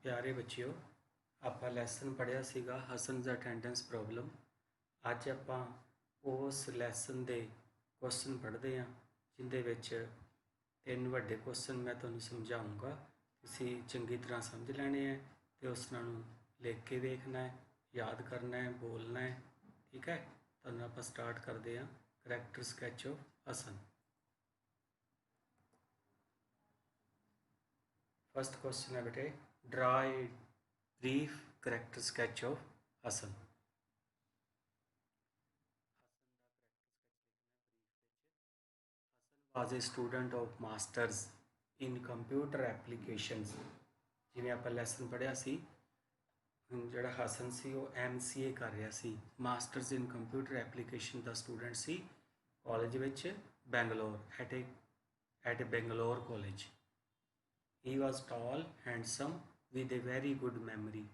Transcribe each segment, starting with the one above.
प्यारे बच्चिओ, ਆਪਾਂ ਲੈਸਨ ਪੜ੍ਹਿਆ ਸੀਗਾ ਹਸਨ ਦਾ ਅਟੈਂਡੈਂਸ ਪ੍ਰੋਬਲਮ। ਅੱਜ ਆਪਾਂ ਉਸ ਲੈਸਨ ਦੇ ਕੁਐਸਚਨ ਪੜ੍ਹਦੇ ਹਾਂ, ਜਿੰਦੇ ਵਿੱਚ 3 ਵੱਡੇ ਕੁਐਸਚਨ ਮੈਂ ਤੁਹਾਨੂੰ ਸਮਝਾਉਂਗਾ। ਤੁਸੀਂ ਚੰਗੀ ਤਰ੍ਹਾਂ ਸਮਝ ਲੈਣੇ ਹੈ ਤੇ ਉਸ ਨੂੰ ਲਿਖ ਕੇ ਵੇਖਣਾ ਹੈ, ਯਾਦ ਕਰਨਾ ਹੈ, ਬੋਲਣਾ ਹੈ। ਠੀਕ ਹੈ, ਤੁਹਾਨੂੰ ਆਪਾਂ ਸਟਾਰਟ ਕਰਦੇ ਹਾਂ। Character sketch of Hasan. First question है बेटे, draw a brief character sketch of Hasan. was a student of masters in computer applications। जिवें आप लैसन पढ़िया सी, ਜਿਹੜਾ ਹਸਨ ਸੀ ਉਹ MCA ਕਰ ਰਿਹਾ ਸੀ, ਮਾਸਟਰਸ ਇਨ ਕੰਪਿਊਟਰ ਐਪਲੀਕੇਸ਼ਨ ਦਾ ਸਟੂਡੈਂਟ ਸੀ ਕਾਲਜ ਵਿੱਚ Bangalore, at Bangalore college. He was tall handsome with a very good memory.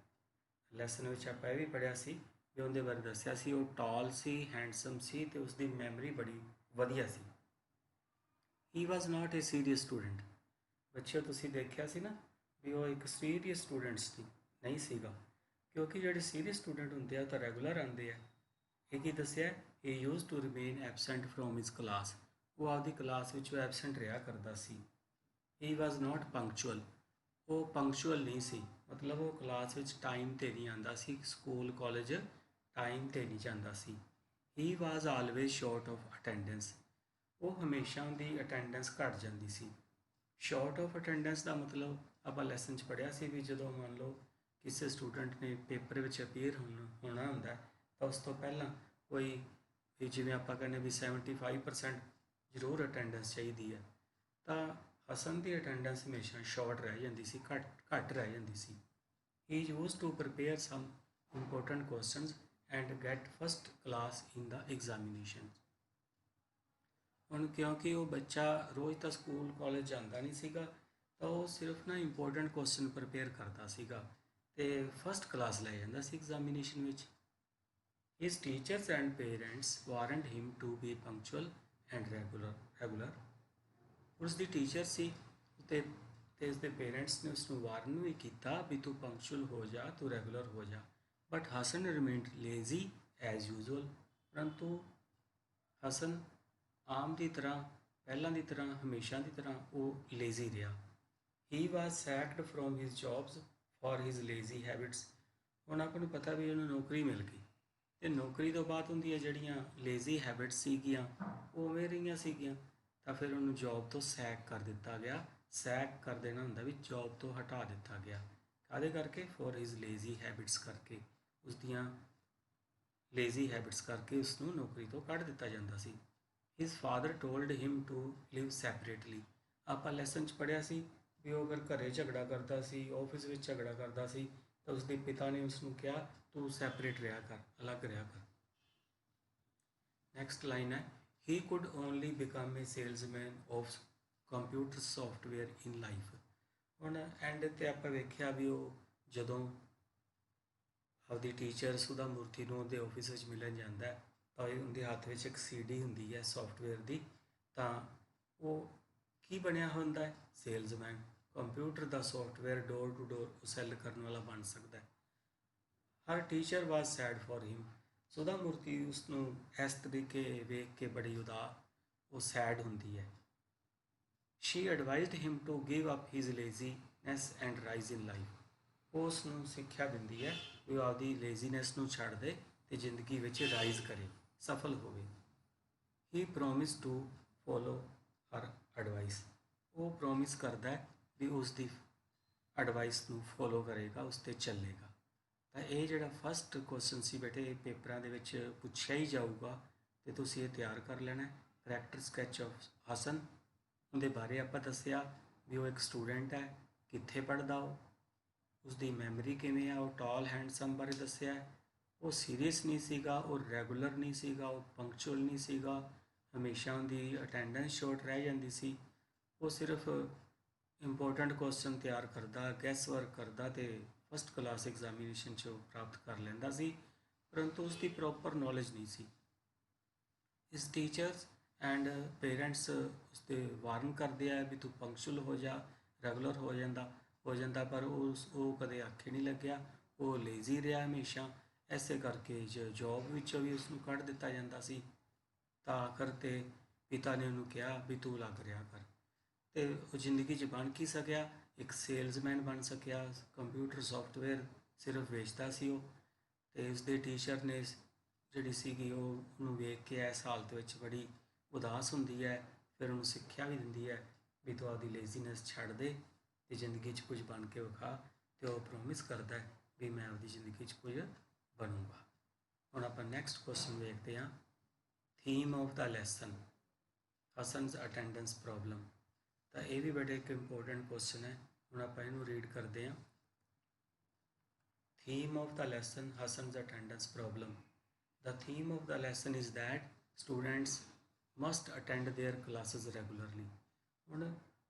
Lesson ਵਿੱਚ ਆਪਾਂ ਇਹ ਵੀ ਪੜ੍ਹਿਆ ਸੀ ਵੀ ਉਹਦੇ ਬਾਰੇ ਦੱਸਿਆ ਸੀ, ਉਹ ਟਾਲ ਸੀ, ਹੈਂਡਸਮ ਸੀ ਤੇ ਉਸਦੀ ਮੈਮਰੀ ਬੜੀ ਵਧੀਆ ਸੀ। ਹੀ was not A serious student. ਬੱਚਿਓ ਤੁਸੀਂ ਦੇਖਿਆ ਸੀ ਨਾ ਵੀ ਉਹ ਇੱਕ ਸੀਰੀਅਸ ਸਟੂਡੈਂਟ ਸੀ, ਨਹੀਂ ਸੀਗਾ, ਕਿਉਂਕਿ ਜਿਹੜੇ ਸੀਰੀਅਸ ਸਟੂਡੈਂਟ ਹੁੰਦੇ ਆ ਉਹ ਤਾਂ ਰੈਗੂਲਰ ਆਉਂਦੇ ਆ। ਇਹ ਕੀ ਦੱਸਿਆ, he use to remain absent from his class. ਉਹ ਆਪਦੀ ਕਲਾਸ ਵਿੱਚ ਐਬਸੈਂਟ ਰਿਹਾ ਕਰਦਾ ਸੀ। ਹੀ ਵਾਜ਼ ਨਾਟ ਪੰਕਚੁਅਲ। ਉਹ ਪੰਕਚੁਅਲ ਨਹੀਂ ਸੀ, ਮਤਲਬ ਉਹ ਕਲਾਸ ਵਿੱਚ ਟਾਈਮ 'ਤੇ ਨਹੀਂ ਆਉਂਦਾ ਸੀ, ਸਕੂਲ ਕਾਲਜ ਟਾਈਮ 'ਤੇ ਨਹੀਂ ਜਾਂਦਾ ਸੀ। ਹੀ was always short of attendance. ਉਹ ਹਮੇਸ਼ਾ ਦੀ ਅਟੈਂਡੈਂਸ ਘੱਟ ਜਾਂਦੀ ਸੀ। ਸ਼ਾਰਟ ਆਫ ਅਟੈਂਡੈਂਸ ਦਾ ਮਤਲਬ ਆਪਾਂ ਲੈਸਨ 'ਚ ਪੜ੍ਹਿਆ ਸੀ ਵੀ ਜਦੋਂ ਮੰਨ ਲਓ ਕਿਸੇ ਸਟੂਡੈਂਟ ਨੇ ਪੇਪਰ ਵਿੱਚ ਅਪੀਅਰ ਹੋਣਾ ਹੁੰਦਾ ਤਾਂ ਉਸ ਤੋਂ ਪਹਿਲਾਂ ਕੋਈ ਜਿਵੇਂ ਆਪਾਂ ਕਹਿੰਦੇ ਵੀ 75% ਜ਼ਰੂਰ ਅਟੈਂਡੈਂਸ ਚਾਹੀਦੀ ਹੈ, ਤਾਂ ਹਸਨ ਦੀ ਅਟੈਂਡੈਂਸ ਹਮੇਸ਼ਾ ਸ਼ਾਰਟ ਰਹਿ ਜਾਂਦੀ ਸੀ, ਘੱਟ ਰਹਿ ਜਾਂਦੀ ਸੀ। He use to prepare some important questions and get first class in the examination. ਹੁਣ ਕਿਉਂਕਿ ਉਹ ਬੱਚਾ ਰੋਜ਼ ਤਾਂ ਸਕੂਲ ਕਾਲਜ ਜਾਂਦਾ ਨਹੀਂ ਸੀਗਾ, ਤਾਂ ਉਹ ਸਿਰਫ ਨਾ ਇੰਪੋਰਟੈਂਟ ਕੁਐਸਚਨ ਪ੍ਰਿਪੇਅਰ ਕਰਦਾ ਸੀਗਾ ਤੇ ਫਸਟ ਕਲਾਸ ਲੈ ਜਾਂਦਾ ਸੀ ਐਗਜ਼ਾਮੀਨੇਸ਼ਨ ਵਿੱਚ। His teachers and parents warned him to be punctual and regular. ਉਸਦੀ ਟੀਚਰ ਸੀ ਤੇ ਉਸਦੇ ਪੇਰੈਂਟਸ ਨੇ ਉਸਨੂੰ ਵਾਰਨ ਵੀ ਕੀਤਾ ਵੀ ਤੂੰ ਪੰਕਚੁਅਲ ਹੋ ਜਾ, ਤੂੰ ਰੈਗੂਲਰ ਹੋ ਜਾ। But Hasan remained lazy as usual. ਪਰੰਤੂ ਹਸਨ ਆਮ ਦੀ ਤਰ੍ਹਾਂ, ਪਹਿਲਾਂ ਦੀ ਤਰ੍ਹਾਂ, ਹਮੇਸ਼ਾ ਦੀ ਤਰ੍ਹਾਂ ਉਹ ਲੇਜ਼ੀ ਰਿਹਾ। He was sacked from his jobs for his lazy habits. ਹੁਣ ਆਪਾਂ ਨੂੰ ਪਤਾ ਵੀ ਉਹਨੂੰ ਨੌਕਰੀ ਮਿਲ ਗਈ ਅਤੇ ਨੌਕਰੀ ਤੋਂ ਬਾਅਦ ਹੁੰਦੀਆਂ ਜਿਹੜੀਆਂ ਲੇਜ਼ੀ ਹੈਬਿਟਸ ਸੀਗੀਆਂ ਉਹ ਉਵੇਂ ਰਹੀਆਂ ਸੀਗੀਆਂ, ਤਾਂ ਫਿਰ ਉਹਨੂੰ ਜੌਬ ਤੋਂ ਸੈਕ ਕਰ ਦਿੱਤਾ ਗਿਆ। ਸੈਕ ਕਰ ਦੇਣਾ ਹੁੰਦਾ ਵੀ ਜੌਬ ਤੋਂ ਹਟਾ ਦਿੱਤਾ ਗਿਆ। ਕਾਹਦੇ ਕਰਕੇ? ਫॉर ਹਿਜ਼ ਲੇਜ਼ੀ ਹੈਬਿਟਸ ਕਰਕੇ, ਉਸਦੀਆਂ ਲੇਜ਼ੀ ਹੈਬਿਟਸ ਕਰਕੇ ਉਸਨੂੰ ਨੌਕਰੀ ਤੋਂ ਕੱਢ ਦਿੱਤਾ ਜਾਂਦਾ ਸੀ। His father told him to live separately. ਆਪਾਂ ਲੈਸਨ 'ਚ ਪੜ੍ਹਿਆ ਸੀ ਵੀ ਉਹ ਅਗਰ ਘਰੇ ਝਗੜਾ ਕਰਦਾ ਸੀ, ਆਫਿਸ ਵਿੱਚ ਝਗੜਾ ਕਰਦਾ ਸੀ, ਤਾਂ ਉਸਦੇ ਪਿਤਾ ਨੇ ਉਸਨੂੰ ਕਿਹਾ ਤੂੰ ਸੈਪਰੇਟ ਰਿਹਾ ਕਰ, ਅਲੱਗ ਰਿਹਾ ਕਰ। ਨੈਕਸਟ ਲਾਈਨ ਹੈ, he could only become a salesman of computer software in life. ਹੁਣ ਐਂਡ 'ਤੇ ਆਪਾਂ ਵੇਖਿਆ ਵੀ ਉਹ ਜਦੋਂ ਆਪਦੀ ਟੀਚਰ ਸੁਧਾ ਮੂਰਤੀ ਨੂੰ ਉਹਦੇ ਆਫਿਸ ਵਿੱਚ ਮਿਲਣ ਜਾਂਦਾ ਤਾਂ ਉਹਦੇ ਹੱਥ ਵਿੱਚ ਇੱਕ CD ਹੁੰਦੀ ਹੈ ਸੋਫਟਵੇਅਰ ਦੀ, ਤਾਂ ਉਹ ਕੀ ਬਣਿਆ ਹੁੰਦਾ ਹੈ? ਸੇਲਜ਼ਮੈਨ। ਕੰਪਿਊਟਰ ਦਾ software door to door sell ਕਰਨ ਵਾਲਾ ਬਣ ਸਕਦਾ ਹੈ। Her teacher was sad for him. Sudha Murthy ਉਸਨੂੰ ਇਸ ਤਰੀਕੇ ਵੇਖ ਕੇ ਬੜੀ ਉਹ ਸੈਡ ਹੁੰਦੀ ਹੈ। She advised him to give up his laziness and rise in life. ਉਹ ਉਸ ਨੂੰ ਸਿੱਖਿਆ ਦਿੰਦੀ ਹੈ ਵੀ ਉਹ ਆਪਦੀ ਲੇਜ਼ੀਨੈਸ ਨੂੰ ਛੱਡ ਦੇ ਅਤੇ ਜ਼ਿੰਦਗੀ ਵਿੱਚ ਰਾਈਜ਼ ਕਰੇ, ਸਫਲ ਹੋਵੇ। He promise to follow her advice. ਉਹ ਪ੍ਰੋਮਿਸ ਕਰਦਾ ਹੈ ਵੀ ਉਸ ਦੀ ਐਡਵਾਈਸ ਨੂੰ ਫੋਲੋ ਕਰੇਗਾ, ਉਸ 'ਤੇ ਚੱਲੇਗਾ। ਤਾਂ ਇਹ ਜਿਹੜਾ ਫਸਟ ਕੁਐਸਚਨ ਸੀ ਬੇਟੇ, ਇਹ ਪੇਪਰਾਂ ਦੇ ਵਿੱਚ ਪੁੱਛਿਆ ਹੀ ਜਾਊਗਾ ਅਤੇ ਤੁਸੀਂ ਇਹ ਤਿਆਰ ਕਰ ਲੈਣਾ। ਕਰੈਕਟਰ ਸਕੈਚ ਆਫ ਹਸਨ, ਉਹਦੇ ਬਾਰੇ ਆਪਾਂ ਦੱਸਿਆ ਵੀ ਉਹ ਇੱਕ ਸਟੂਡੈਂਟ ਹੈ, ਕਿੱਥੇ ਪੜ੍ਹਦਾ ਉਹ, ਉਸਦੀ ਮੈਮਰੀ ਕਿਵੇਂ ਆ, ਉਹ ਟਾਲ ਹੈਂਡਸਮ ਬਾਰੇ ਦੱਸਿਆ। ਉਹ ਸੀਰੀਅਸ ਨਹੀਂ ਸੀਗਾ, ਉਹ ਰੈਗੂਲਰ ਨਹੀਂ ਸੀਗਾ, ਉਹ ਪੰਕਚੁਅਲ ਨਹੀਂ ਸੀਗਾ, ਹਮੇਸ਼ਾ ਉਹਦੀ ਅਟੈਂਡੈਂਸ ਸ਼ੋਰਟ ਰਹਿ ਜਾਂਦੀ ਸੀ। ਉਹ ਸਿਰਫ ਇੰਪੋਰਟੈਂਟ ਕੁਐਸਚਨ ਤਿਆਰ ਕਰਦਾ, ਗੈਸ ਵਰਕ ਕਰਦਾ ਅਤੇ ਫਸਟ ਕਲਾਸ ਐਗਜ਼ਾਮੀਨੇਸ਼ਨ 'ਚ ਪ੍ਰਾਪਤ ਕਰ ਲੈਂਦਾ ਸੀ, ਪਰੰਤੂ ਉਸਦੀ ਪ੍ਰੋਪਰ ਨੌਲੇਜ ਨਹੀਂ ਸੀ। ਇਸ ਟੀਚਰਸ ਐਂਡ ਪੇਰੈਂਟਸ ਉਸਦੇ ਵਾਰਨ ਕਰਦੇ ਆ ਵੀ ਤੂੰ ਪੰਕਚੁਅਲ ਹੋ ਜਾ, ਰੈਗੂਲਰ ਹੋ ਜਾਂਦਾ। ਹੋ ਜਾਂਦਾ, ਪਰ ਉਹ ਕਦੇ ਆਖੇ ਨਹੀਂ ਲੱਗਿਆ, ਉਹ ਲੇਜ਼ੀ ਰਿਹਾ ਹਮੇਸ਼ਾ। ਇਸੇ ਕਰਕੇ ਜੋਬ ਵਿੱਚੋਂ ਵੀ ਉਸਨੂੰ ਕੱਢ ਦਿੱਤਾ ਜਾਂਦਾ ਸੀ। ਤਾਂ ਆਖਰ 'ਤੇ ਪਿਤਾ ਨੇ ਉਹਨੂੰ ਕਿਹਾ ਵੀ ਤੂੰ ਲੱਗ ਰਿਹਾ ਕਰ, ਅਤੇ ਉਹ ਜ਼ਿੰਦਗੀ 'ਚ ਬਣ ਕੀ ਸਕਿਆ, ਇੱਕ ਸੇਲਜ਼ਮੈਨ ਬਣ ਸਕਿਆ। ਕੰਪਿਊਟਰ ਸੋਫਟਵੇਅਰ ਸਿਰਫ ਵੇਚਦਾ ਸੀ ਉਹ। ਅਤੇ ਉਸਦੇ ਟੀਚਰ ਨੇ ਜਿਹੜੀ ਸੀਗੀ ਉਹ ਉਹਨੂੰ ਵੇਖ ਕੇ ਇਸ ਹਾਲਤ ਵਿੱਚ ਬੜੀ ਉਦਾਸ ਹੁੰਦੀ ਹੈ। ਫਿਰ ਉਹਨੂੰ ਸਿੱਖਿਆ ਵੀ ਦਿੰਦੀ ਹੈ ਵੀ ਤੂੰ ਆਪਦੀ ਲੇਜ਼ੀਨੈਸ ਛੱਡ ਦੇ ਅਤੇ ਜ਼ਿੰਦਗੀ 'ਚ ਕੁਝ ਬਣ ਕੇ ਵਿਖਾ। ਅਤੇ ਉਹ ਪ੍ਰੋਮਿਸ ਕਰਦਾ ਵੀ ਮੈਂ ਆਪਦੀ ਜ਼ਿੰਦਗੀ 'ਚ ਕੁਝ ਬਣੂੰਗਾ। ਹੁਣ ਆਪਾਂ ਨੈਕਸਟ ਕੁਐਸਚਨ ਵੇਖਦੇ ਹਾਂ। Theme of the lesson, Hasan's attendance problem. ਤਾਂ ਇਹ ਵੀ ਬੜਾ ਇੱਕ ਇੰਪੋਰਟੈਂਟ ਕੁਐਸਚਨ ਹੈ। ਹੁਣ ਆਪਾਂ ਇਹਨੂੰ ਰੀਡ ਕਰਦੇ ਹਾਂ। Theme of the lesson, Hasan's attendance problem. The theme of the lesson is that students must attend their classes regularly। ਹੁਣ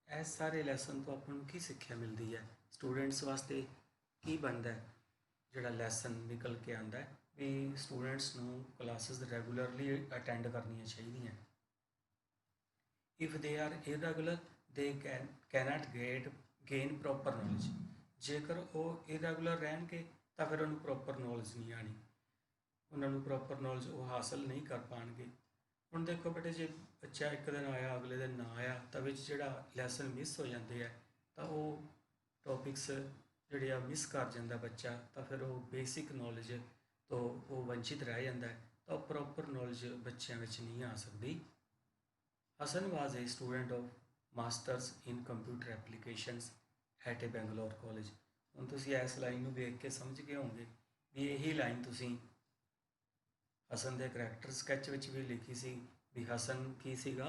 ਇਸ ਸਾਰੇ ਲੈਸਨ ਤੋਂ ਆਪਾਂ ਨੂੰ ਕੀ ਸਿੱਖਿਆ ਮਿਲਦੀ ਹੈ, ਸਟੂਡੈਂਟਸ ਵਾਸਤੇ ਕੀ ਬਣਦਾ ਹੈ ਜਿਹੜਾ ਲੈਸਨ ਨਿਕਲ ਕੇ ਆਉਂਦਾ ਹੈ ਵੀ ਸਟੂਡੈਂਟਸ ਨੂੰ ਕਲਾਸਿਸ ਰੈਗੂਲਰਲੀ ਅਟੈਂਡ ਕਰਨੀਆਂ ਚਾਹੀਦੀਆਂ। ਇਫ ਦੇ ਆਰ ਇਰੈਗੂਲਰ ਦੇ ਕੈਨਟ ਗੇਨ ਪ੍ਰੋਪਰ ਨੌਲੇਜ। ਜੇਕਰ ਉਹ ਇਰੈਗੂਲਰ ਰਹਿਣਗੇ ਤਾਂ ਫਿਰ ਉਹਨੂੰ ਪ੍ਰੋਪਰ ਨੌਲੇਜ ਨਹੀਂ ਆਣੀ, ਉਹਨਾਂ ਨੂੰ ਪ੍ਰੋਪਰ ਨੌਲੇਜ ਉਹ ਹਾਸਲ ਨਹੀਂ ਕਰ ਪਾਉਣਗੇ। ਹੁਣ ਦੇਖੋ ਬੇਟੇ, ਜੇ ਬੱਚਾ ਇੱਕ ਦਿਨ ਆਇਆ ਅਗਲੇ ਦਿਨ ਨਾ ਆਇਆ ਤਾਂ ਵਿੱਚ ਜਿਹੜਾ ਲੈਸਨ ਮਿਸ ਹੋ ਜਾਂਦੇ ਆ, ਤਾਂ ਉਹ ਟੌਪਿਕਸ ਜਿਹੜੇ ਆ ਮਿਸ ਕਰ ਜਾਂਦਾ ਬੱਚਾ, ਤਾਂ ਫਿਰ ਉਹ ਬੇਸਿਕ ਨੌਲੇਜ ਤੋਂ ਉਹ ਵੰਚਿਤ ਰਹਿ ਜਾਂਦਾ, ਤਾਂ ਉਹ ਪ੍ਰੋਪਰ ਨੌਲੇਜ ਬੱਚਿਆਂ ਵਿੱਚ ਨਹੀਂ ਆ ਸਕਦੀ। Hasan was a student of masters in computer applications at a Bangalore college. ਹੁਣ ਤੁਸੀਂ ਇਸ ਲਾਈਨ ਨੂੰ ਵੇਖ ਕੇ ਸਮਝ ਗਏ ਹੋਵੋਗੇ ਵੀ ਇਹੀ ਲਾਈਨ ਤੁਸੀਂ ਹਸਨ ਦੇ ਕਰੈਕਟਰ ਸਕੈਚ ਵਿੱਚ ਵੀ ਲਿਖੀ ਸੀ ਵੀ ਹਸਨ ਕੀ ਸੀਗਾ,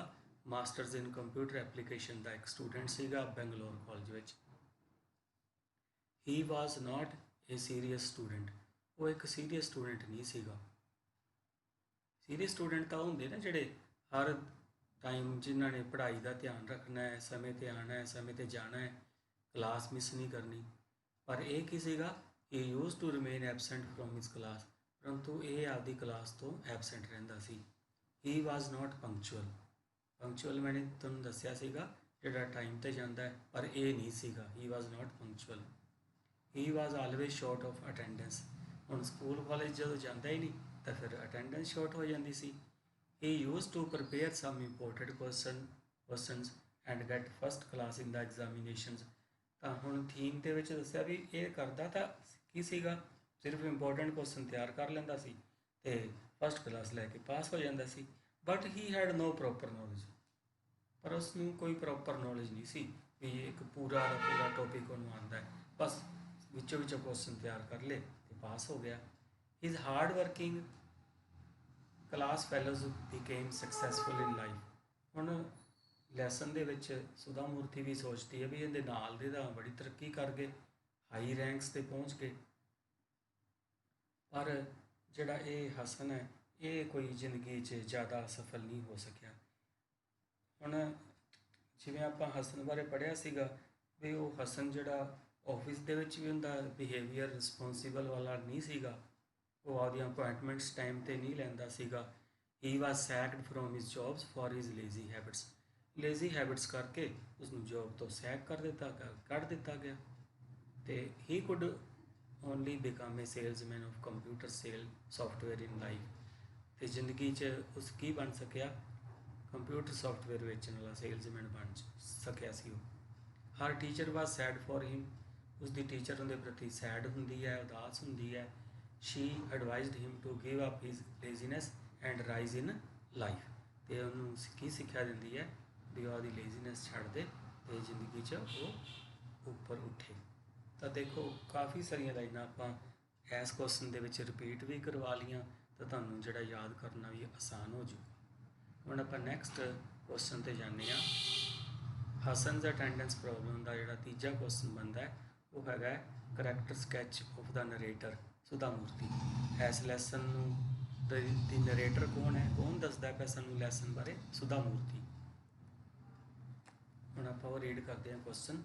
ਮਾਸਟਰਸ ਇਨ ਕੰਪਿਊਟਰ ਐਪਲੀਕੇਸ਼ਨ ਦਾ ਇੱਕ ਸਟੂਡੈਂਟ ਸੀਗਾ ਬੈਂਗਲੌਰ ਕਾਲਜ ਵਿੱਚ। ਹੀ was not A serious student. ਉਹ ਇੱਕ ਸੀਰੀਅਸ ਸਟੂਡੈਂਟ ਨਹੀਂ ਸੀਗਾ। ਸੀਰੀਅਸ ਸਟੂਡੈਂਟ ਤਾਂ ਹੁੰਦੇ ਨਾ ਜਿਹੜੇ ਹਰ ਟਾਈਮ ਜਿਨ੍ਹਾਂ ਨੇ ਪੜ੍ਹਾਈ ਦਾ ਧਿਆਨ ਰੱਖਣਾ ਹੈ, ਸਮੇਂ 'ਤੇ ਆਉਣਾ ਹੈ, ਸਮੇਂ 'ਤੇ ਜਾਣਾ ਹੈ, ਕਲਾਸ ਮਿਸ ਨਹੀਂ ਕਰਨੀ। ਪਰ ਇਹ ਕੀ ਸੀਗਾ, he use to remain absent from his class. ਪਰੰਤੂ ਇਹ ਆਪਦੀ ਕਲਾਸ ਤੋਂ ਐਬਸੈਂਟ ਰਹਿੰਦਾ ਸੀ। ਹੀ ਵਾਜ਼ ਨਾਟ ਪੰਕਚੁਅਲ। ਪੰਕਚੁਅਲ ਮੈਨੇ ਤੁਹਾਨੂੰ ਦੱਸਿਆ ਸੀਗਾ ਜਿਹੜਾ ਟਾਈਮ 'ਤੇ ਜਾਂਦਾ ਹੈ, ਪਰ ਇਹ ਨਹੀਂ ਸੀਗਾ। He was not punctual. He was always short of attendance. ਹੁਣ ਸਕੂਲ ਕਾਲਜ ਜਦੋਂ ਜਾਂਦਾ ਹੀ ਨਹੀਂ ਤਾਂ ਫਿਰ ਅਟੈਂਡੈਂਸ ਸ਼ੋਰਟ ਹੋ ਜਾਂਦੀ ਸੀ। He use to prepare some important questions and get first class in the examinations. ਤਾਂ ਹੁਣ ਥੀਮ ਦੇ ਵਿੱਚ ਦੱਸਿਆ ਵੀ ਇਹ ਕਰਦਾ ਤਾਂ ਕੀ ਸੀਗਾ, ਸਿਰਫ ਇੰਪੋਰਟੈਂਟ ਕੁਐਸਚਨ ਤਿਆਰ ਕਰ ਲੈਂਦਾ ਸੀ ਅਤੇ ਫਸਟ ਕਲਾਸ ਲੈ ਕੇ ਪਾਸ ਹੋ ਜਾਂਦਾ ਸੀ। But he had no proper knowledge. ਪਰ ਉਸ ਨੂੰ ਕੋਈ ਪ੍ਰੋਪਰ ਨੌਲੇਜ ਨਹੀਂ ਸੀ ਵੀ ਇੱਕ ਪੂਰਾ ਦਾ ਪੂਰਾ ਟੋਪਿਕ ਉਹਨੂੰ ਆਉਂਦਾ ਹੈ, ਬਸ ਵਿੱਚੋਂ ਵਿੱਚੋਂ ਕੁਐਸਚਨ ਤਿਆਰ ਕਰ ਲਏ ਅਤੇ ਪਾਸ ਹੋ ਗਿਆ। His hard working class fellows became successful ਇਨ ਲਾਈਫ। ਹੁਣ ਲੈਸਨ ਦੇ ਵਿੱਚ ਸੁਧਾ ਮੂਰਤੀ ਵੀ ਸੋਚਦੀ ਹੈ ਵੀ ਇਹਦੇ ਨਾਲ ਦੇ ਤਾਂ ਬੜੀ ਤਰੱਕੀ ਕਰ ਗਏ, ਹਾਈ ਰੈਂਕਸ 'ਤੇ ਪਹੁੰਚ ਗਏ, ਪਰ ਜਿਹੜਾ ਇਹ ਹਸਨ ਹੈ ਇਹ ਕੋਈ ਜ਼ਿੰਦਗੀ 'ਚ ਜ਼ਿਆਦਾ ਸਫਲ ਨਹੀਂ ਹੋ ਸਕਿਆ। ਹੁਣ ਜਿਵੇਂ ਆਪਾਂ ਹਸਨ ਬਾਰੇ ਪੜ੍ਹਿਆ ਸੀਗਾ ਵੀ ਉਹ ਹਸਨ ਜਿਹੜਾ ਆਫਿਸ ਦੇ ਵਿੱਚ ਵੀ ਹੁੰਦਾ ਬਿਹੇਵੀਅਰ ਰਿਸਪੋਂਸੀਬਲ ਵਾਲਾ ਨਹੀਂ ਸੀਗਾ, ਉਹ ਆਪਦੀਆਂ ਅਪੁਆਇੰਟਮੈਂਟਸ ਟਾਈਮ 'ਤੇ ਨਹੀਂ ਲੈਂਦਾ ਸੀਗਾ। He was sacked from his jobs for his lazy habits. Lazy habits ਕਰਕੇ ਉਸਨੂੰ ਜੋਬ ਤੋਂ ਸੈਕ ਕੱਢ ਦਿੱਤਾ ਗਿਆ। ਅਤੇ he could only become a salesman of computer sell software in life. ਅਤੇ ਜ਼ਿੰਦਗੀ 'ਚ ਉਸ ਕੀ ਬਣ ਸਕਿਆ, ਕੰਪਿਊਟਰ ਸੋਫਟਵੇਅਰ ਵੇਚਣ ਵਾਲਾ ਸੇਲਜ਼ਮੈਨ ਬਣ ਸਕਿਆ ਸੀ ਉਹ। Her teacher was sad for him. ਉਸਦੀ ਟੀਚਰ ਉਹਦੇ ਪ੍ਰਤੀ ਸੈਡ ਹੁੰਦੀ ਹੈ, ਉਦਾਸ ਹੁੰਦੀ ਹੈ। She advised him to give up his laziness and rise in life. ਅਤੇ ਉਹਨੂੰ ਕੀ ਸਿੱਖਿਆ ਦਿੰਦੀ ਹੈ ਵੀ ਉਹ ਉਹਦੀ ਲੇਜ਼ੀਨੈਸ ਛੱਡ ਦੇ ਅਤੇ ਜ਼ਿੰਦਗੀ 'ਚ ਉਹ ਉੱਪਰ ਉੱਠੇ। ਤਾਂ ਦੇਖੋ ਕਾਫੀ ਸਾਰੀਆਂ ਲਾਈਨਾਂ ਆਪਾਂ ਇਸ ਕੁਐਸਚਨ ਦੇ ਵਿੱਚ ਰਿਪੀਟ ਵੀ ਕਰਵਾ ਲਈਆਂ, ਤਾਂ ਤੁਹਾਨੂੰ ਜਿਹੜਾ ਯਾਦ ਕਰਨਾ ਵੀ ਆਸਾਨ ਹੋ ਜੂਗਾ। ਹੁਣ ਆਪਾਂ ਨੈਕਸਟ ਕੁਐਸਚਨ 'ਤੇ ਜਾਂਦੇ ਹਾਂ। ਹਸਨਸ ਅਟੈਂਡੈਂਸ ਪ੍ਰੋਬਲਮ ਦਾ ਜਿਹੜਾ ਤੀਜਾ ਕੁਐਸਚਨ ਬਣਦਾ ਹੈ ਉਹ ਹੈਗਾ character sketch of the narrator Sudha Murthy. ਇਸ ਲੈਸਨ ਨੂੰ ਦੀ ਨਰੇਟਰ ਕੌਣ ਹੈ, ਕੌਣ ਦੱਸਦਾ ਪਿਆ ਸਾਨੂੰ ਲੈਸਨ ਬਾਰੇ, ਸੁਧਾ ਮੂਰਤੀ। ਹੁਣ ਆਪਾਂ ਉਹ ਰੀਡ ਕਰਦੇ ਹਾਂ question.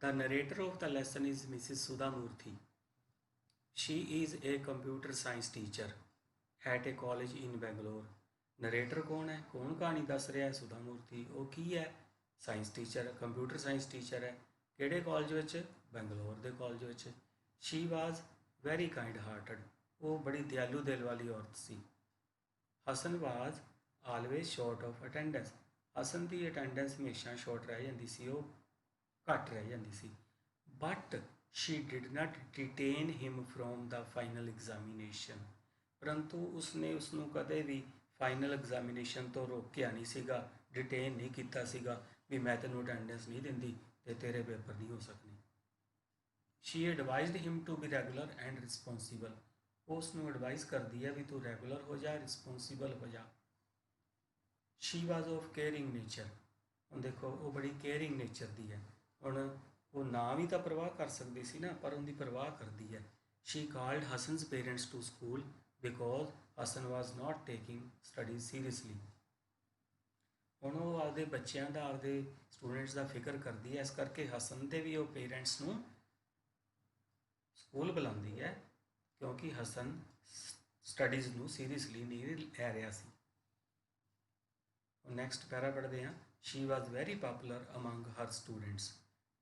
The narrator of the lesson is Mrs. Sudha Murthy. She is a computer science teacher at a college in Bangalore. Narrator ਕੌਣ ਹੈ, ਕੌਣ ਕਹਾਣੀ ਦੱਸ ਰਿਹਾ ਹੈ, ਸੁਧਾ ਮੂਰਤੀ। ਉਹ ਕੀ ਹੈ, science teacher, computer science teacher ਹੈ ਕਿਹੜੇ ਕਾਲਜ ਵਿੱਚ? ਬੰਗਲੌਰ ਦੇ ਕਾਲਜ ਵਿੱਚ। She was very kind hearted, ਉਹ ਬੜੀ ਦਿਆਲੂ ਦਿਲ ਵਾਲੀ ਔਰਤ ਸੀ। Hasan was always short of attendance, Hasan ਦੀ ਅਟੈਂਡੈਂਸ ਹਮੇਸ਼ਾ ਸ਼ਾਰਟ ਰਹਿ ਜਾਂਦੀ ਸੀ, ਉਹ ਘੱਟ ਰਹਿ ਜਾਂਦੀ ਸੀ। But she did not detain him from the final examination, ਪਰੰਤੂ ਉਸਨੇ ਉਸਨੂੰ ਕਦੇ ਵੀ ਫਾਈਨਲ ਐਗਜ਼ਾਮੀਨੇਸ਼ਨ ਤੋਂ ਰੋਕਿਆ ਨਹੀਂ ਸੀਗਾ, ਡਿਟੇਨ ਨਹੀਂ ਕੀਤਾ ਸੀਗਾ ਵੀ ਮੈਂ ਤੈਨੂੰ ਅਟੈਂਡੈਂਸ ਨਹੀਂ ਦਿੰਦੀ ਤੇ ਤੇਰੇ ਪੇਪਰ ਨਹੀਂ ਹੋ ਸਕਣੇ। She advised him to be regular and responsible, ਉਹ ਉਸਨੂੰ ਐਡਵਾਈਸ ਕਰਦੀ ਹੈ ਵੀ ਤੂੰ ਰੈਗੂਲਰ ਹੋ ਜਾ, ਰਿਸਪੋਂਸੀਬਲ ਹੋ ਜਾ। ਸ਼ੀ ਵਾਜ਼ ਆਫ ਕੇਅਰਿੰਗ ਨੇਚਰ, ਹੁਣ ਦੇਖੋ ਉਹ ਬੜੀ ਕੇਅਰਿੰਗ ਨੇਚਰ ਦੀ ਹੈ। ਹੁਣ ਉਹ ਨਾ ਵੀ ਤਾਂ ਪਰਵਾਹ ਕਰ ਸਕਦੀ ਸੀ ਨਾ, ਪਰ ਉਹਦੀ ਪਰਵਾਹ ਕਰਦੀ ਹੈ। She called Hasan's parents to school because Hasan was not taking studies seriously, ਹੁਣ ਉਹ ਆਪਦੇ ਬੱਚਿਆਂ ਦਾ, ਆਪਦੇ ਸਟੂਡੈਂਟਸ ਦਾ ਫਿਕਰ ਕਰਦੀ ਹੈ, ਇਸ ਕਰਕੇ ਹਸਨ ਦੇ ਵੀ ਉਹ ਪੇਰੈਂਟਸ ਨੂੰ ਸਕੂਲ ਬੁਲਾਉਂਦੀ ਹੈ ਕਿਉਂਕਿ ਹਸਨ ਸਟੱਡੀਜ਼ ਨੂੰ ਸੀਰੀਅਸਲੀ ਨਹੀਂ ਲੈ ਰਿਹਾ ਸੀ। ਨੈਕਸਟ ਪੈਰਾ ਪੜ੍ਹਦੇ ਹਾਂ। Shri was very popular among Har students,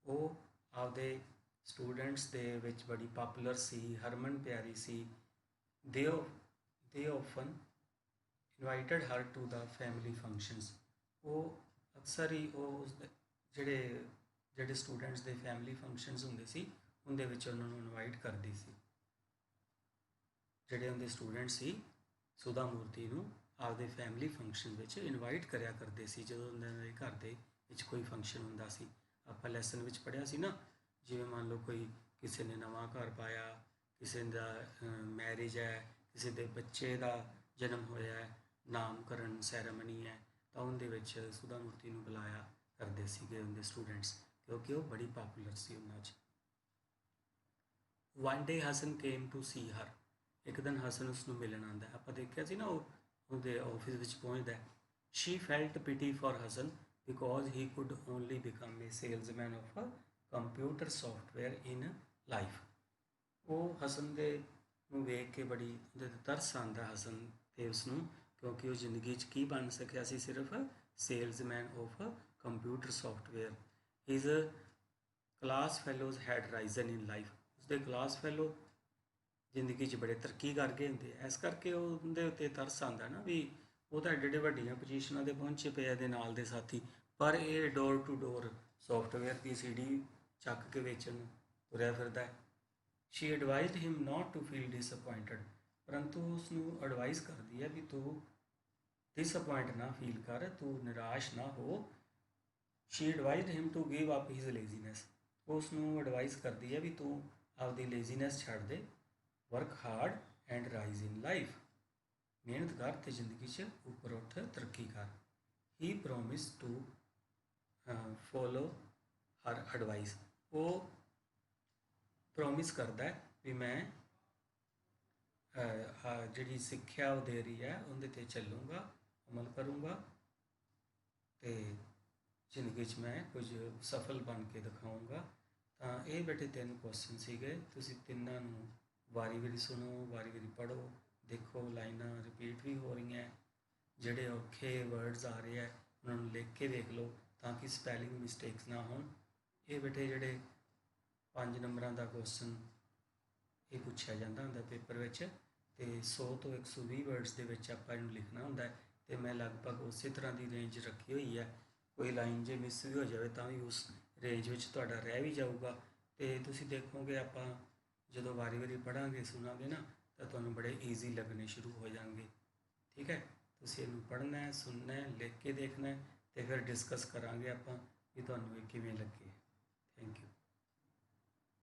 ਉਹ ਆਪਦੇ ਸਟੂਡੈਂਟਸ ਦੇ ਵਿੱਚ ਬੜੀ ਪਾਪੂਲਰ ਸੀ, ਹਰਮਨ ਪਿਆਰੀ ਸੀ। They often invited her to the family functions, ਉਹ ਅਕਸਰ ਹੀ ਉਹ ਜਿਹੜੇ ਸਟੂਡੈਂਟਸ ਦੇ ਫੈਮਿਲੀ ਫੰਕਸ਼ਨਸ ਹੁੰਦੇ ਸੀ ਉਹਦੇ ਵਿੱਚ ਉਹਨਾਂ ਨੂੰ ਇਨਵਾਈਟ ਕਰਦੀ ਸੀ। ਜਿਹੜੇ ਉਹਦੇ ਸਟੂਡੈਂਟ ਸੀ ਸੁਧਾ ਮੂਰਤੀ ਨੂੰ ਆਪਦੇ ਫੈਮਿਲੀ ਫੰਕਸ਼ਨ ਵਿੱਚ ਇਨਵਾਈਟ ਕਰਿਆ ਕਰਦੇ ਸੀ ਜਦੋਂ ਉਹਨਾਂ ਦੇ ਘਰ ਦੇ ਵਿੱਚ ਕੋਈ ਫੰਕਸ਼ਨ ਹੁੰਦਾ ਸੀ। ਆਪਾਂ ਲੈਸਨ ਵਿੱਚ ਪੜ੍ਹਿਆ ਸੀ ਨਾ, ਜਿਵੇਂ ਮੰਨ ਲਓ ਕੋਈ ਕਿਸੇ ਨੇ ਨਵਾਂ ਘਰ ਪਾਇਆ, ਕਿਸੇ ਦਾ ਮੈਰਿਜ ਹੈ, ਕਿਸੇ ਦੇ ਬੱਚੇ ਦਾ ਜਨਮ ਹੋਇਆ ਹੈ, ਨਾਮਕਰਨ ਸੈਰੇਮਨੀ ਹੈ, ਤਾਂ ਉਹਦੇ ਵਿੱਚ ਸੁਧਾ ਮੂਰਤੀ ਨੂੰ ਬੁਲਾਇਆ ਕਰਦੇ ਸੀਗੇ ਉਹਦੇ ਸਟੂਡੈਂਟਸ, ਕਿਉਂਕਿ ਉਹ ਬੜੀ ਪਾਪੂਲਰ ਸੀ ਉਹਨਾਂ 'ਚ। One day Hasan came to see her, ਇੱਕ ਦਿਨ ਹਸਨ ਉਸਨੂੰ ਮਿਲਣ ਆਉਂਦਾ, ਆਪਾਂ ਦੇਖਿਆ ਸੀ ਨਾ ਉਹ ਉਹਦੇ ਆਫਿਸ ਵਿੱਚ ਪਹੁੰਚਦਾ। She felt pity for Hasan because he could only become a salesman of a computer software in life, ਉਹ ਹਸਨ ਦੇ ਨੂੰ ਵੇਖ ਕੇ ਬੜੀ ਉਹਦੇ 'ਤੇ ਤਰਸ ਆਉਂਦਾ ਹਸਨ ਤੇ ਉਸਨੂੰ, ਕਿਉਂਕਿ ਉਹ ਜ਼ਿੰਦਗੀ 'ਚ ਕੀ ਬਣ ਸਕਿਆ ਸੀ, ਸਿਰਫ salesman of computer software. His class fellows had risen in life, ਉਸਦੇ ਕਲਾਸ ਫੈਲੋ ਜ਼ਿੰਦਗੀ 'ਚ ਬੜੇ ਤਰੱਕੀ ਕਰ ਗਏ ਹੁੰਦੇ, ਇਸ ਕਰਕੇ ਉਹਦੇ ਉੱਤੇ ਤਰਸ ਆਉਂਦਾ ਨਾ ਵੀ ਉਹ ਤਾਂ ਐਡੇ ਐਡੇ ਵੱਡੀਆਂ ਪੋਜੀਸ਼ਨਾਂ 'ਤੇ ਪਹੁੰਚੇ ਪਏ ਇਹਦੇ ਨਾਲ ਦੇ ਸਾਥੀ, ਪਰ ਇਹ ਡੋਰ to door software the CD ਚੱਕ ਕੇ ਵੇਚਣ ਨੂੰ ਤੁਰਿਆ ਫਿਰਦਾ ਹੈ। She advised him not to feel ਡਿਸਅਪੁਆਇੰਟਡ, ਪਰੰਤੂ ਉਸਨੂੰ ਐਡਵਾਈਸ ਕਰਦੀ ਹੈ ਵੀ ਤੂੰ ਡਿਸਅਪੁਆਇੰਟ ਨਾ ਫੀਲ ਕਰ, ਤੂੰ ਨਿਰਾਸ਼ ਨਾ ਹੋ। She advised him to give up his laziness, ਉਹ ਉਸਨੂੰ ਐਡਵਾਈਸ ਕਰਦੀ ਹੈ ਵੀ ਤੂੰ ਆਪਦੀ ਲੇਜ਼ੀਨੈਸ ਛੱਡ ਦੇ, work hard and rise in life, ਮਿਹਨਤ ਕਰ ਤੇ ਜ਼ਿੰਦਗੀ 'ਚ ਉੱਪਰ ਉੱਠ, ਤਰੱਕੀ ਕਰ। He promise to follow her advice, ਉਹ ਪ੍ਰੋਮਿਸ ਕਰਦਾ ਹੈ ਵੀ ਮੈਂ ਜਿਹੜੀ ਸਿੱਖਿਆ ਉਹ ਦੇ ਰਹੀ ਹੈ ਉਹਦੇ 'ਤੇ ਚੱਲੂੰਗਾ, ਅਮਲ ਕਰੂੰਗਾ ਤੇ ਜ਼ਿੰਦਗੀ 'ਚ ਮੈਂ ਕੁਝ ਸਫਲ ਬਣ ਕੇ ਦਿਖਾਊਂਗਾ। ਤਾਂ ਇਹ ਬੇਟੇ 3 ਕੁਐਸਚਨ ਸੀਗੇ, ਤੁਸੀਂ ਤਿੰਨਾਂ ਨੂੰ ਵਾਰੀ ਵਾਰੀ ਸੁਣੋ, ਵਾਰੀ ਵਾਰੀ ਪੜ੍ਹੋ, ਦੇਖੋ ਲਾਈਨਾਂ ਰਿਪੀਟ ਵੀ ਹੋ ਰਹੀਆਂ, ਜਿਹੜੇ ਔਖੇ ਵਰਡਸ ਆ ਰਹੇ ਆ ਉਹਨਾਂ ਨੂੰ ਲਿਖ ਕੇ ਦੇਖ ਲਓ ਤਾਂ ਕਿ ਸਪੈਲਿੰਗ ਮਿਸਟੇਕਸ ਨਾ ਹੋਣ। ਇਹ ਬੇਟੇ ਜਿਹੜੇ 5 ਨੰਬਰਾਂ ਦਾ ਕੁਐਸਚਨ ਇਹ ਪੁੱਛਿਆ ਜਾਂਦਾ ਹੁੰਦਾ ਪੇਪਰ ਵਿੱਚ, ਤੇ 100 ਤੋਂ 120 ਵਰਡਸ ਦੇ ਵਿੱਚ ਆਪਾਂ ਇਹਨੂੰ ਲਿਖਣਾ ਹੁੰਦਾ ਹੈ, ਤੇ ਮੈਂ ਲਗਭਗ ਉਸੇ ਤਰ੍ਹਾਂ ਦੀ ਰੇਂਜ ਰੱਖੀ ਹੋਈ ਹੈ। ਕੋਈ ਲਾਈਨ ਜੇ ਮਿਸ ਵੀ ਹੋ ਜਾਵੇ ਤਾਂ ਵੀ ਉਸ ਰੇਂਜ ਵਿੱਚ ਤੁਹਾਡਾ ਰਹਿ ਵੀ ਜਾਊਗਾ, ਤੇ ਤੁਸੀਂ ਦੇਖੋਗੇ ਆਪਾਂ ਜਦੋਂ ਵਾਰੀ ਵਾਰੀ ਪੜ੍ਹਾਂਗੇ ਸੁਣਾਂਗੇ ਨਾ ਤਾਂ ਤੁਹਾਨੂੰ ਬੜੇ ਈਜ਼ੀ ਲੱਗਣੇ ਸ਼ੁਰੂ ਹੋ ਜਾਣਗੇ। ਠੀਕ ਹੈ, ਤੁਸੀਂ ਇਹਨੂੰ ਪੜ੍ਹਨਾ ਹੈ, ਸੁਣਨਾ ਹੈ, ਲਿਖ ਕੇ ਦੇਖਣਾ ਹੈ, ਤੇ ਫਿਰ ਡਿਸਕਸ ਕਰਾਂਗੇ ਆਪਾਂ ਕਿ ਤੁਹਾਨੂੰ ਇਹ ਕਿਵੇਂ ਲੱਗੇ। Thank you.